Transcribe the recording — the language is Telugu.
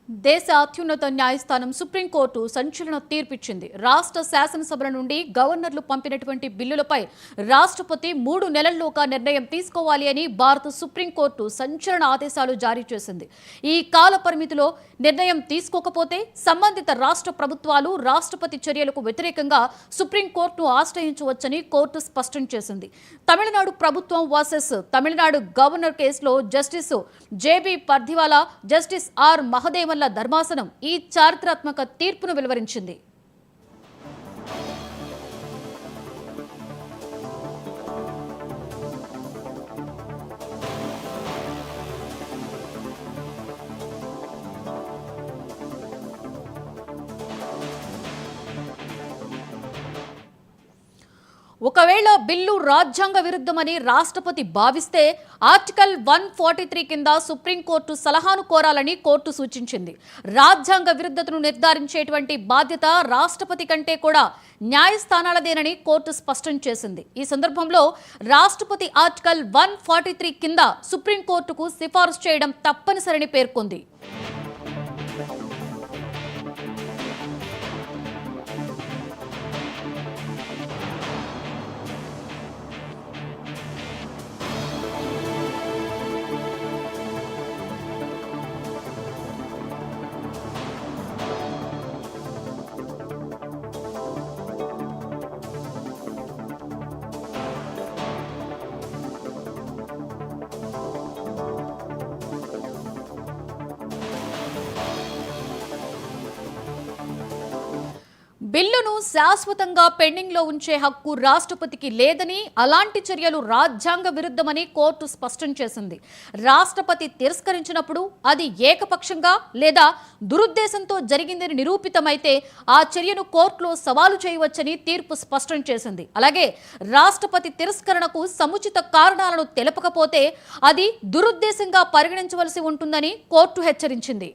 దేశ అత్యున్నత న్యాయస్థానం సుప్రీంకోర్టు సంచలన తీర్పిచ్చింది. రాష్ట్ర శాసనసభల నుండి గవర్నర్లు పంపినటువంటి బిల్లులపై రాష్ట్రపతి 3 నెలల్లోగా నిర్ణయం తీసుకోవాలి అని భారత సుప్రీంకోర్టు సంచలన ఆదేశాలు జారీ చేసింది. ఈ కాల పరిమితిలో నిర్ణయం తీసుకోకపోతే సంబంధిత రాష్ట్ర ప్రభుత్వాలు రాష్ట్రపతి చర్యలకు వ్యతిరేకంగా సుప్రీంకోర్టును ఆశ్రయించవచ్చని కోర్టు స్పష్టం చేసింది. తమిళనాడు ప్రభుత్వం వర్సెస్ తమిళనాడు గవర్నర్ కేసులో justice JB Pardiwala, justice R Mahadevan ధర్మాసనం ఈ చారిత్రాత్మక తీర్పును వెలువరించింది. ఒకవేళ బిల్లు రాజ్యాంగ విరుద్ధమని రాష్ట్రపతి భావిస్తే ఆర్టికల్ 143 కింద సుప్రీంకోర్టు సలహాను కోరాలని కోర్టు సూచించింది. రాజ్యాంగ విరుద్ధతను నిర్ధారించేటువంటి బాధ్యత రాష్ట్రపతి కంటే కూడా న్యాయస్థానాలదేనని కోర్టు స్పష్టం చేసింది. ఈ సందర్భంలో రాష్ట్రపతి ఆర్టికల్ 143 కింద సుప్రీంకోర్టుకు సిఫారసు చేయడం తప్పనిసరని పేర్కొంది. బిల్లును శాశ్వతంగా పెండింగ్ లో ఉంచే హక్కు రాష్ట్రపతికి లేదని, అలాంటి చర్యలు రాజ్యాంగ విరుద్ధమని కోర్టు స్పష్టం చేసింది. రాష్ట్రపతి తిరస్కరించినప్పుడు అది ఏకపక్షంగా లేదా దురుద్దేశంతో జరిగిందని నిరూపితమైతే ఆ చర్యను కోర్టులో సవాలు చేయవచ్చని తీర్పు స్పష్టం చేసింది. అలాగే రాష్ట్రపతి తిరస్కరణకు సముచిత కారణాలను తెలపకపోతే అది దురుద్దేశంగా పరిగణించవలసి ఉంటుందని కోర్టు హెచ్చరించింది.